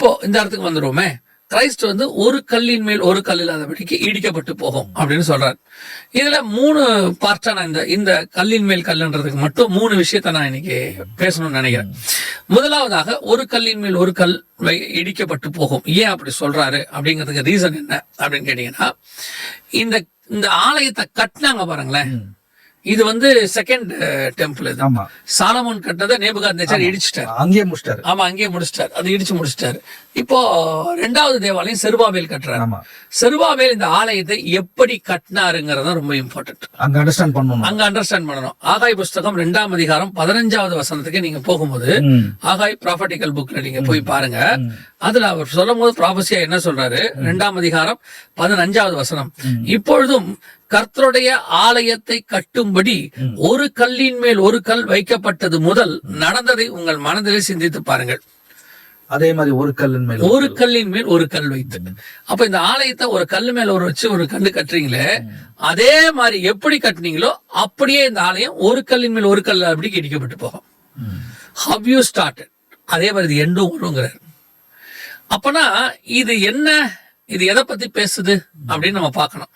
இப்போ இந்த இடத்துக்கு வந்துருவோமே, கிரைஸ்ட் வந்து ஒரு கல்லின் மேல் ஒரு கல் இல்லாதபடிக்கு இடிக்கப்பட்டு போகும் அப்படின்னு சொல்றாரு. இதுல 3 பார்ட்டா நான் இந்த கல்லின் மேல் கல்லுன்றதுக்கு மட்டும் 3 விஷயத்த நான் இன்னைக்கு பேசணும்னு நினைக்கிறேன். முதலாவதாக ஒரு கல்லின் மேல் ஒரு கல் இடிக்கப்பட்டு போகும். ஏன் அப்படி சொல்றாரு அப்படிங்கிறதுக்கு ரீசன் என்ன அப்படின்னு கேட்டீங்கன்னா, இந்த ஆலயத்தை கட்டினாங்க பாருங்களேன், இது வந்து செகண்ட் டெம்பிள். இது சாலமோன் கட்டினதை நேபுகாத்நேச்சர் இடிச்சிட்டாரு, அங்கேயே முடிச்சிட்டாரு, அது இடிச்சு முடிச்சிட்டாரு. இப்போ 2வது தேவாலயம் செருபாபேல் கட்டுறாரு. செருபாபேல் இந்த ஆலயத்தை எப்படி கட்டினாருங்கிறத ரொம்ப இம்பார்ட்டன்ட், அங்க அண்டர்ஸ்டாண்ட் பண்ணணும். ஆகாய் புஸ்தகம் 2ஆம் அதிகாரம் 15வது வசனத்துக்கு நீங்க போகும்போது, ஆகாய் ப்ராபட்டிக்கல் புக்ல நீங்க போய் பாருங்க. அதுல அவர் சொல்லும் போது ப்ராபசியா என்ன சொல்றாரு, 2ஆம் அதிகாரம் 15வது வசனம், இப்பொழுதும் கர்த்தருடைய ஆலயத்தை கட்டும்படி ஒரு கல்லின் மேல் ஒரு கல் வைக்கப்பட்டது முதல் நடந்ததை உங்கள் மனதிலே சிந்தித்து பாருங்கள். அதே மாதிரி ஒரு கல்லின் மேல் ஒரு கல் வைத்து, அப்ப இந்த ஆலயத்தை ஒரு கல்லு மேல வச்சு ஒரு கல்லு கட்டுறீங்களே, அதே மாதிரி எப்படி கட்டுனீங்களோ அப்படியே இந்த ஆலயம் ஒரு கல்லின் மேல் ஒரு கல் அப்படி இடிக்கப்பட்டு போகும். How you started, அதே மாதிரி இது எண்டும் வருங்கிறார். அப்பனா இது என்ன, இது எதை பத்தி பேசுது அப்படின்னு நம்ம பார்க்கணும்.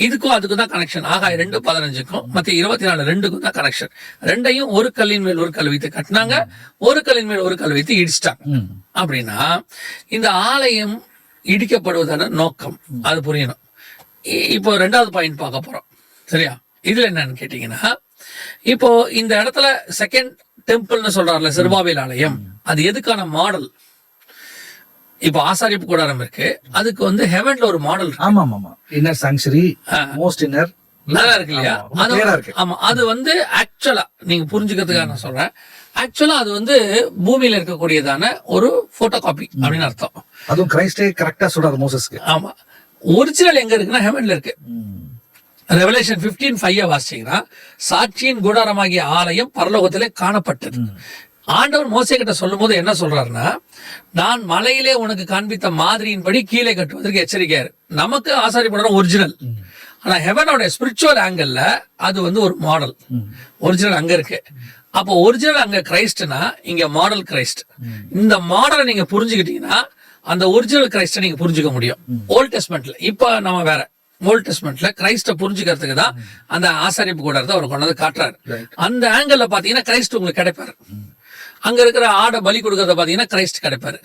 இதுக்கும் அதுக்கும் தான் கனெக்ஷன். ஆகாய் 2:15க்கும் மத்திய 24:2க்கும் தான் கனெக்ஷன். ரெண்டையும் ஒரு கல்லின் மேல் ஒரு கல் வைத்து கட்டினாங்க, ஒரு கல்லின் மேல் ஒரு கல் வைத்து இடிச்சிட்டாங்க. அப்படின்னா இந்த ஆலயம் இடிக்கப்படுவதான நோக்கம் அது புரியணும். இப்போ 2வது பாயிண்ட் பார்க்க போறோம், சரியா? இதுல என்னன்னு கேட்டீங்கன்னா, இப்போ இந்த இடத்துல செகண்ட் டெம்பிள்னு சொல்றாருல செருபாபேல் ஆலயம், அது எதுக்கான மாடல்? இப்ப ஆசாரிப்பு கூடாரம் இருக்கு, அதுக்கு வந்து ஹெவன்ல ஒரு மாடல் இருக்கு. இன்னர் சாங்சுரி, மோஸ்ட் இன்னர், நல்லா இருக்கு இல்லையா? ஆமா, அது வந்து ஆக்சுவலா நீங்க புரிஞ்சுக்கிறதுக்காக நான் சொல்றேன், ஆக்சுவலா அது வந்து பூமியில இருக்கக்கூடியதான ஒரு போட்டோ காப்பி அப்படின்னு அர்த்தம். அதுவும் கிரைஸ்டே கரெக்டா சொல்றாரு மோசஸ்க்கு. ஆமா, ஒரிஜினல் எங்க இருக்குன்னா ஹெவன்ல இருக்கு. ரெவலேஷன் 15:5 வாசிச்சீங்கன்னா, சாட்சியின் கூடாரமாகிய ஆலயம் பரலோகத்திலே காணப்பட்டது. ஆண்டவர் மோசே கிட்ட சொல்லும் போது என்ன சொல்றாருன்னா, நான் மலையிலே உனக்கு காண்பித்த மாதிரியின்படி கீழே கட்டுவதற்கு எச்சரிக்கையாரு. நமக்கு ஆசாரி படம் ஒரிஜினல், ஆனா ஹெவனோட ஸ்பிரிச்சுவல் ஆங்கிள் அது வந்து ஒரு மாடல். ஒரிஜினல் அங்க இருக்கு. அப்போ ஒரிஜினல் அங்க கிரைஸ்ட்னா, இங்க மாடல் கிரைஸ்ட். இந்த மாடலை நீங்க புரிஞ்சுக்கிட்டீங்கன்னா அந்த ஒரிஜினல் கிரைஸ்ட நீங்க புரிஞ்சுக்க முடியும். ஓல்ட் டெஸ்ட்மெண்ட்ல இப்ப நம்ம வேற, ஓல்ட் டெஸ்ட்மெண்ட்ல கிரைஸ்ட புரிஞ்சுக்கிறதுக்கு தான் அந்த ஆசாரிப்பு கூடாரத்தை அவர் கொண்டு வந்து காட்டுறாரு. அந்த ஆங்கிள் பாத்தீங்கன்னா கிரைஸ்ட் உங்களுக்கு கிடைப்பாரு. அங்க இருக்கிற ஆடை பலி கொடுக்கறத பாத்தீங்கன்னா கிரைஸ்ட் கிடைப்பாரு,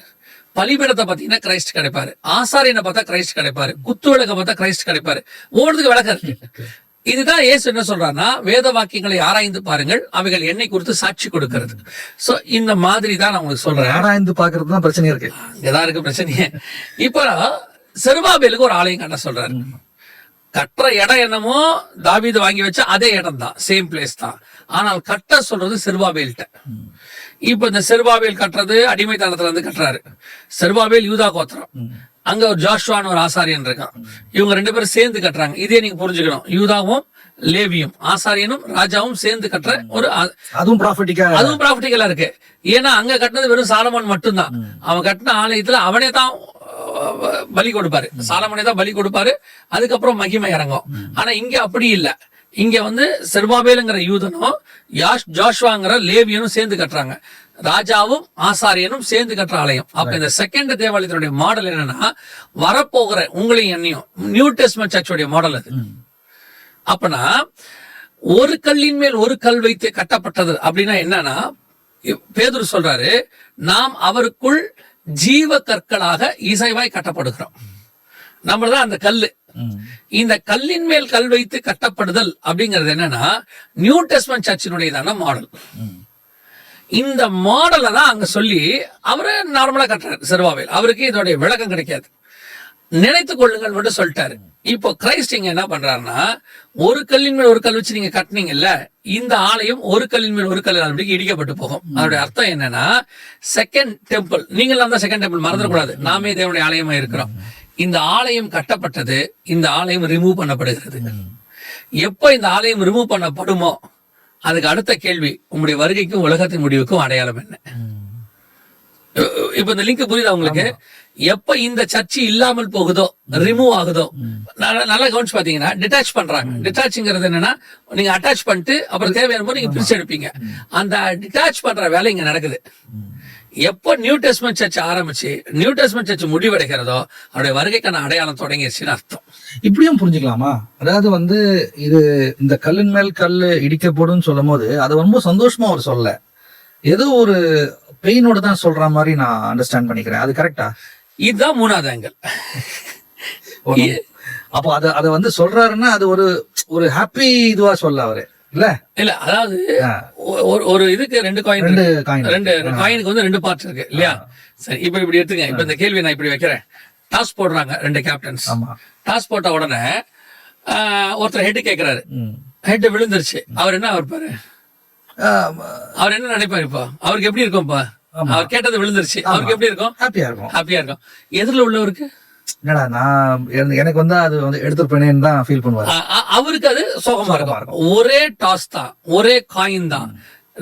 பலிபீடத்தை பாத்தீங்கன்னா கிரைஸ்ட் கிடைப்பாரு, ஆசாரியனை பார்த்தா கிரைஸ்ட் கிடைப்பாரு, குத்து விளக்க பார்த்தா கிரைஸ்ட் கிடைப்பாரு. ஒவ்வொருத்துக்கு விளக்கம் இருக்கு. இதுதான் இயேசு என்ன சொல்றாருன்னா, வேத வாக்கியங்களை ஆராய்ந்து பாருங்கள், அவைகள் என்னை குறித்து சாட்சி கொடுக்கிறது. சோ இந்த மாதிரி தான் நான் உங்களுக்கு சொல்றேன். ஆராய்ந்து பாக்குறது தான் பிரச்சனை இருக்கு, இங்கதான் இருக்கு பிரச்சனையே. இப்ப செருபாபேலுக்கு ஒரு ஆலயம் கட்ட சொல்றாரு. கட்டுற இடம் என்னமோ தாவீது வாங்கி வச்ச அதே இடம் தான், சேம் பிளேஸ் தான். ஆனால் கட்ட சொல்றது செருபாபேல்ட்ட. இப்ப இந்த செருபாபேல் கட்டுறது அடிமைத்தனத்துல இருந்து கட்டுறாரு. செருபாபேல் யூதா கோத்திரம், அங்க ஒரு ஜோஷுவான்னு ஒரு ஆசாரியன் இருக்கான். இவங்க 2 பேரும் சேர்ந்து கட்டுறாங்க. இதே நீங்க புரிஞ்சுக்கணும், யூதாவும் லேவியும் ஆசாரியனும் ராஜாவும் சேர்ந்து கட்டுற ஒரு, அதுவும் ப்ராஃபிட்டிக்கலா இருக்கு. ஏன்னா அங்க கட்டினது வெறும் சாலமோன் மட்டும்தான். அவன் கட்டின ஆலயத்துல அவனே தான் பலி கொடுப்பாரு, சாலமோனே தான் பலி கொடுப்பாரு, அதுக்கப்புறம் மகிமை இறங்கும். ஆனா இங்க அப்படி இல்ல. இங்க வந்து செருபாபேலுங்கிற யூதனும் ஜோஷுவாங்கிற லேவியனும் சேர்ந்து கட்டுறாங்க, ராஜாவும் ஆசாரியனும் சேர்ந்து கட்டுற ஆலயம். அப்ப இந்த செகண்ட் தேவாலயத்தினுடைய மாடல் என்னன்னா, வரப்போகிற உங்களையும் என்னையும் நியூ டெஸ்ட்மென்ட் சர்ச்சுடைய மாடல் அது. அப்பனா ஒரு கல்லின் மேல் ஒரு கல் வைத்து கட்டப்பட்டது அப்படின்னா என்னன்னா, பேதுரு சொல்றாரு, நாம் அவருக்குள் ஜீவ கற்களாக இசைவாய் கட்டப்படுகிறோம். நம்மளதான் அந்த கல்லு. இந்த கல்லின் மேல் கல் வைத்து கட்டப்படுதல் அப்படிங்கிறது என்னன்னா, நியூ டெஸ்ட்மென்ட் சர்ச்சினுடையதான மாடல். இந்த மாடலை தான் அங்க சொல்லி அவரு நார்மலா கட்டுறாரு செருபாபேல். அவருக்கு இதோடைய விளக்கம் கிடைக்காது, நினைத்து கொள்ளுங்கள் மட்டும் சொல்லிட்டாரு. இப்போ கிரைஸ்ட் இங்க என்ன பண்றாருன்னா, ஒரு கல்லின் மேல் ஒரு கல் வச்சு நீங்க கட்டினீங்கல்ல, இந்த ஆலயம் ஒரு கல்லின் மேல் ஒரு கல் அப்படி இடிக்கப்பட்டு போகும். அதோட அர்த்தம் என்னன்னா, செகண்ட் டெம்பிள், நீங்களாம் தான் செகண்ட் டெம்பிள், மறந்துடக்கூடாது. நாமே தேவனுடைய ஆலயமா இருக்கிறோம். இந்த ஆலயம் கட்டப்பட்டது, இந்த ஆலயம் ரிமூவ் பண்ணப்படுகிறது. எப்ப இந்த ஆலயம் ரிமூவ் பண்ணப்படுமோ அதுக்கு அடுத்த கேள்வி, உங்களுடைய வருகைக்கும் உலகத்தின் முடிவுக்கும் அடையாளம் என்ன? இப்ப இந்த லிங்க் புரியுதா உங்களுக்கு? எப்ப இந்த சர்ச்சு இல்லாமல் போகுதோ, ரிமூவ் ஆகுதோ, நல்லா கவனிச்சு பாத்தீங்கன்னா டிட்டாச் பண்றாங்க. டிட்டாச்ங்கிறது என்னன்னா, நீங்க அட்டாச் பண்ணிட்டு அப்புறம் தேவையான போது நீங்க பிரிச்சு எடுப்பீங்க. அந்த டிட்டாச் பண்ற வேலை இங்க நடக்குது. எப்போ நியூ டெஸ்ட்மென்ட் சர்ச் ஆரம்பிச்சு நியூ டெஸ்ட்மென்ட் சர்ச் முடிவடைகிறதோ அவருடைய வருகைக்கான அடையாளம் தொடங்கிடுச்சுன்னு அர்த்தம். இப்படியும் புரிஞ்சுக்கலாமா? அதாவது வந்து இது இந்த கல்லின் மேல் கல் இடிக்கப்படும் சொல்லும் போது அது ரொம்ப சந்தோஷமா அவர் சொல்ல, ஏதோ ஒரு பெயினோட தான் சொல்ற மாதிரி நான் அண்டர்ஸ்டாண்ட் பண்ணிக்கிறேன். அது கரெக்டா? இதுதான் மூணாவது ஆங்கிள். அப்போ அத வந்து சொல்றாருன்னா அது ஒரு ஹாப்பி இதுவா சொல்ல அவரு இல்ல இல்ல, அதாவது ஒரு இதுக்கு ரெண்டு காயினுக்கு வந்து ரெண்டு பார்ட் இருக்கு இல்லையா? சரி, இப்ப இப்படி எடுத்துங்க. இப்ப இந்த கேள்வி நான் இப்படி வைக்கிறேன். டாஸ் போடுறாங்க ரெண்டு கேப்டன்ஸ். டாஸ் போட்ட உடனே ஒருத்தர் ஹெட் கேக்குறாரு, ஹெட் விழுந்துருச்சு. அவர் என்ன பாரு, அவர் என்ன நினைப்பாரு? இப்போ அவருக்கு எப்படி இருக்கும்ப்பா? அவர் கேட்டது விழுந்துருச்சு, அவருக்கு எப்படி இருக்கும்? ஹாப்பியா இருக்கும். எதிரில் உள்ளவருக்கு என்னடா நான் எனக்கு வந்து அது வந்து எடுத்துருப்பேனேன்னு தான் ஃபீல் பண்ணுவாரு. அவருக்கு அது சோகமா இருக்கும். ஒரே டாஸ் தான், ஒரே காயின் தான்,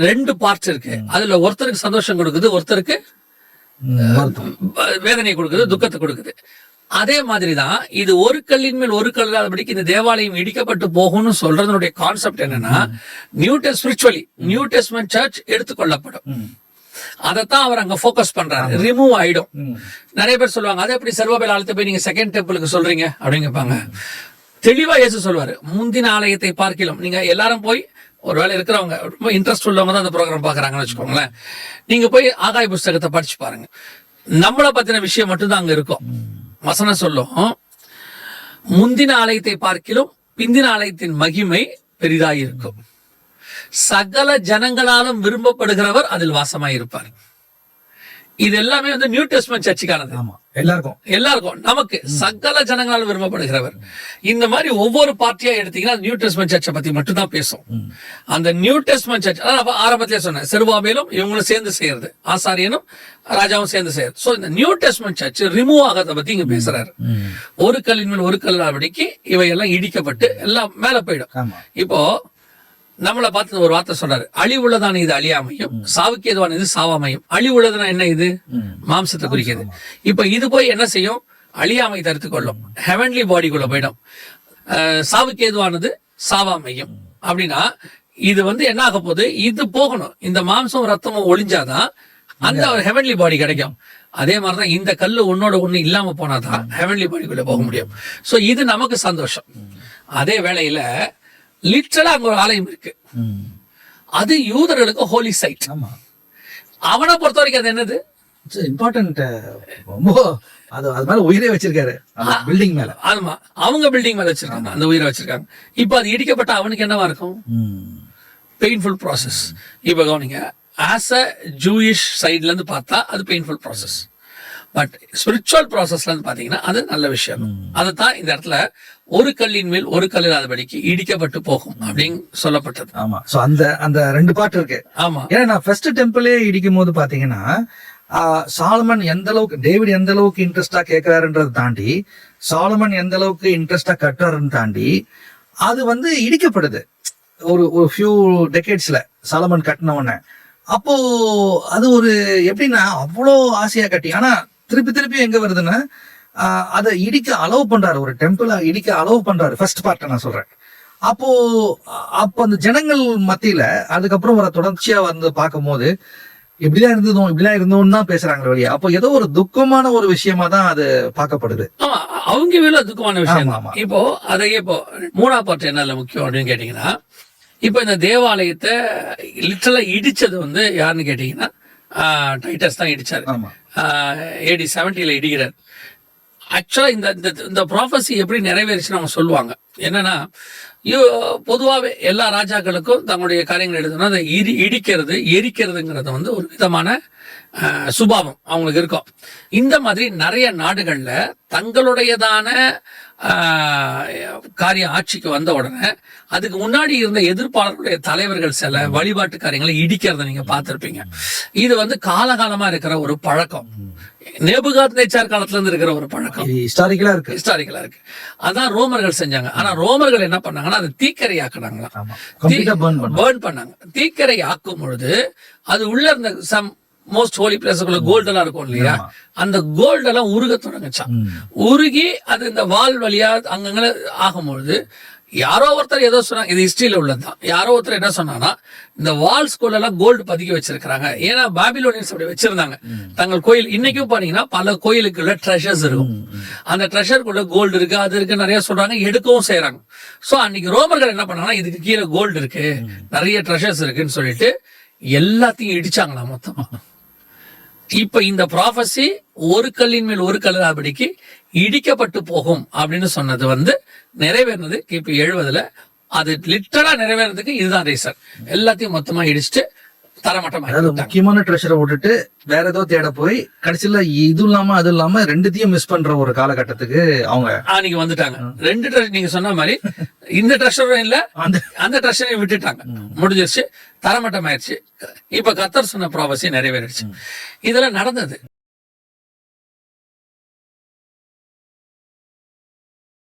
ரெண்டு பார்ட்ஸ் இருக்கு. அதுல ஒருத்தருக்கு சந்தோஷம் கொடுக்குது, ஒருத்தருக்கு வேதனை கொடுக்குது, துக்கத்தை கொடுக்குது. அதே மாதிரிதான் இது ஒரு கல்லின் மேல் ஒரு கல் இல்லாதபடிக்கு இந்த தேவாலயம் இடிக்கப்பட்டு போகும்னு சொல்றதனுடைய கான்செப்ட் என்னன்னா, ஸ்பிரிச்சுவலி நியூ டெஸ்ட்மென்ட் சர்ச் எடுத்துக்கொள்ளப்படும். அதத்தான் அவர் அங்க போக்கஸ் பண்றாரு. ரிமூவ் ஆயிடும். நிறைய பேர் சொல்லுவாங்க, அதே எப்படி சர்வபேல் ஆலயத்தை போய் நீங்க செகண்ட் டெம்பிளுக்கு சொல்றீங்க அப்படின்னு கேட்பாங்க. தெளிவா இயேசு சொல்வாரு, முந்தின ஆலயத்தை பார்க்கலாம். நீங்க எல்லாரும் போய் ஒருவேளை இருக்கிறவங்க ரொம்ப இன்ட்ரெஸ்ட் உள்ளவங்க தான் அந்த ப்ரோக்ராம் பாக்குறாங்கன்னு வச்சுக்கோங்களேன். நீங்க போய் ஆகாய புஸ்தகத்தை படிச்சு பாருங்க. நம்மளை பத்தின விஷயம் மட்டும்தான் அங்க இருக்கும். வசனம் சொல்லும், முந்தின ஆலயத்தை பார்க்கிலும் பிந்தின ஆலயத்தின் மகிமை பெரிதாயிருக்கும், சகல ஜனங்களாலும் விரும்பப்படுகிறவர் அதில் வாசமாயிருப்பார். இது எல்லாமே வந்து நியூ டெஸ்ட்மென்ட் சர்ச்சுக்கானது. எல்லாருக்கும் நமக்கு சகல ஜனங்களால் விரும்பப்படுகிறவர். இந்த மாதிரி ஒவ்வொரு பார்ட்டியா எடுத்தீங்கன்னா நியூ டெஸ்ட்மென்ட் சர்ச்சை பத்தி மட்டும் தான் பேசும். அந்த நியூ டெஸ்ட்மென்ட் சர்ச் ஆரம்பத்திலே சொன்னேன், செருபாபேலும் இவங்களும் சேர்ந்து செய்யறது, ஆசாரியனும் ராஜாவும் சேர்ந்து செய்யறது. சோ இந்த நியூ டெஸ்ட்மென்ட் சர்ச் ரிமூவ் ஆகிறத பத்தி இங்க பேசுறாரு. ஒரு கல்லின் மேல் ஒரு கல் படிக்கு இவையெல்லாம் இடிக்கப்பட்டு எல்லாம் மேல போயிடும். இப்போ நம்மளை பார்த்து ஒரு வார்த்தை சொல்றாரு, அழிவுள்ளதான இது அழியாமையும், சாவுக்கு ஏதுவான இது சாவாமையும். அழிவுள்ளதுனா என்ன? இது மாம்சத்தை குறிக்கிறது. இப்ப இது போய் என்ன செய்யும்? அழியாமை தடுத்து கொள்ளும், ஹெவன்லி பாடிக்குள்ள போயிடும். சாவுக்கு ஏதுவானது சாவாமையும் அப்படின்னா இது வந்து என்ன ஆக போகுது? இது போகணும். இந்த மாம்சம் ரத்தமும் ஒளிஞ்சாதான் அந்த ஒரு ஹெவன்லி பாடி கிடைக்கும். அதே மாதிரிதான் இந்த கல்லு ஒன்னோட ஒண்ணு இல்லாம போனாதான் ஹெவன்லி பாடிக்குள்ள போக முடியும். சோ இது நமக்கு சந்தோஷம். அதே வேளையில லிட்டரலா அங்க ஒரு ஆலயம் இருக்கு. அது யூதர்களுக்கு ஹோலி சைட். அவனை பொறுத்த வரைக்கும் அது என்னது? இம்பார்ட்டன்ட். ரொம்ப அது மேல உயிரே வச்சிருக்காரு, பில்டிங் மேல. ஆமா, அவங்க பில்டிங் மேல வச்சிருக்காங்க, அந்த உயிரை வச்சிருக்காங்க. இப்ப அது இடிக்கப்பட்ட அவனுக்கு என்னவா இருக்கும்? Painful process. இப்ப கவனிங்க, ஆஸ் அ ஜூயிஷ் சைட்ல இருந்து பார்த்தா அது பெயின்ஃபுல் ப்ராசஸ். பட் ஸ்பிரிச்சுவல் ப்ராசஸ்ல இருந்து பாத்தீங்கன்னா அது நல்ல விஷயம். அதுதான் இந்த இடத்துல ஒரு கல்லின் மேல் ஒரு கல் இல்லாதபடிக்கு இடிக்கப்பட்டு போகும் அப்படின்னு சொல்லப்பட்டது. ஆமா, சோ அந்த ரெண்டு பாட்டு இருக்கு. ஆமா, ஏன்னா நான் ஃபர்ஸ்ட் டெம்பிளே இடிக்கும் போது பாத்தீங்கன்னா சாலமன் எந்த அளவுக்கு, டேவிட் எந்த அளவுக்கு இன்ட்ரெஸ்டா கேட்கிறாருன்றதை தாண்டி, சாலமன் எந்த அளவுக்கு இன்ட்ரெஸ்டா கட்டுறாருன்னு தாண்டி அது வந்து இடிக்கப்படுது ஒரு ஃபியூ டெக்கேட்ஸ்ல சாலமன் கட்டின உடனே. அப்போ அது ஒரு எப்படின்னா அவ்வளோ ஆசையா கட்டி, ஆனா திருப்பி எங்க வருதுன்னா அதை இடிக்க அலோவ் பண்றாரு, ஒரு டெம்பிள இடிக்க அலோவ் பண்றாரு. ஃபர்ஸ்ட் பார்ட்ட நான் சொல்றேன். அப்போ அந்த ஜனங்கள் மத்தியில அதுக்கப்புறம் வர தொடர்ச்சியா வந்து பார்க்கும் போது இப்படிலாம் இருந்தோம்னு தான் பேசுறாங்க வழியா. அப்போ ஏதோ ஒரு துக்கமான ஒரு விஷயமா தான் அது பார்க்கப்படுது. அவங்க வேலை துக்கமான விஷயம். இப்போ அதையே இப்போ மூணாவது பார்ட் என்ன முக்கியம் அப்படின்னு கேட்டீங்கன்னா, இப்ப இந்த தேவாலயத்தை லிட்டரலா இடிச்சது வந்து யாருன்னு கேட்டீங்கன்னா டைட்டஸ் தான் இடிச்சாரு. AD 70 இடிக்கிறார். ஆக்சுவலா இந்த ப்ராஃபஸி எப்படி நிறைவேறிச்சுன்னு அவங்க சொல்லுவாங்க. என்னன்னா, பொதுவாகவே எல்லா ராஜாக்களுக்கும் தங்களுடைய காரியங்கள் எடுத்தோம்னா அதை இடிக்கிறது எரிக்கிறதுங்கிறது வந்து ஒரு விதமான சுபாவம் அவங்களுக்கு இருக்கும். இந்த மாதிரி நிறைய நாடுகள்ல தங்களுடையதான காரிய ஆட்சிக்கு வந்த உடனே அதுக்கு முன்னாடி இருந்த எதிர்ப்பாளர்களுடைய தலைவர்கள் சில வழிபாட்டு காரியங்களை இடிக்கிறத நீங்க பார்த்திருப்பீங்க. இது வந்து காலகாலமா இருக்கிற ஒரு பழக்கம், நேபுகாத்நேச்சார் காலத்துல இருந்து இருக்கிற ஒரு பழக்கம், ஹிஸ்டாரிக்கலா இருக்கு. அதான் ரோமர்கள் செஞ்சாங்க. ஆனா ரோமர்கள் என்ன பண்ணாங்கன்னா அதை தீக்கரையாக்குனாங்களாம், பேர்ன் பண்ணாங்க. தீக்கரை ஆக்கும் பொழுது அது உள்ள இருந்த மோஸ்ட் ஹோலி பிளேஸ்க்குள்ள கோல்டெல்லாம் இருக்கும் இல்லையா, அந்த கோல்டெல்லாம் உருக தொடங்குச்சான். உருகி அது இந்த வால் வழியா அங்கங்க ஆகும்பொழுது யாரோ ஒருத்தர் ஏதோ சொன்னாங்க, இது ஹிஸ்டரியில உள்ளதுதான். யாரோ ஒருத்தர் என்ன சொன்னாங்கன்னா, இந்த வால்ஸ்குள்ள எல்லாம் கோல்டு பதுக்கி வச்சிருக்காங்க. ஏன்னா பாபிலோனியன்ஸ் அப்படி வச்சிருந்தாங்க தங்கள் கோயில். இன்னைக்கும் பாத்தீங்கன்னா பல கோயிலுக்குள்ள ட்ரெஷர்ஸ் இருக்கும். அந்த ட்ரெஷருக்குள்ள கோல்டு இருக்கு, அது இருக்கு, நிறைய சொல்றாங்க, எடுக்கவும் செய்யறாங்க. சோ அன்னைக்கு ரோமர்கள் என்ன பண்ணாங்கன்னா, இதுக்கு கீழே கோல்டு இருக்கு, நிறைய ட்ரெஷர்ஸ் இருக்குன்னு சொல்லிட்டு எல்லாத்தையும் இடிச்சாங்களா மொத்தமா. இப்ப இந்த ப்ராஃபஸி ஒரு கல்லின் மேல் ஒரு கல்லாபடிக்கு இடிக்கப்பட்டு போகும் அப்படின்னு சொன்னது வந்து நிறைவேறினது கிபி 70. அது லிட்டரலா நிறைவேறதுக்கு இதுதான் ரீசன். எல்லாத்தையும் மொத்தமா இடிச்சுட்டு தரமட்டமா. அதாவது முக்கியமான ட்ரெஷரை விட்டுட்டு வேற ஏதோ தேட போய் கடைசியில இது இல்லாம அது இல்லாம ரெண்டுத்தையும் மிஸ் பண்ற ஒரு காலகட்டத்துக்கு அவங்க அன்னைக்கு வந்துட்டாங்க. 2 ட்ரெஷர் நீங்க சொன்ன மாதிரி இந்த ட்ரெஷரும் இல்ல, அந்த ட்ரெஷரையும் விட்டுட்டாங்க. முடிஞ்சிருச்சு, தரமட்டம் ஆயிடுச்சு. இப்ப கர்த்தர் சொன்ன ப்ராபசி நிறைவேறிடுச்சு. இதெல்லாம் நடந்தது.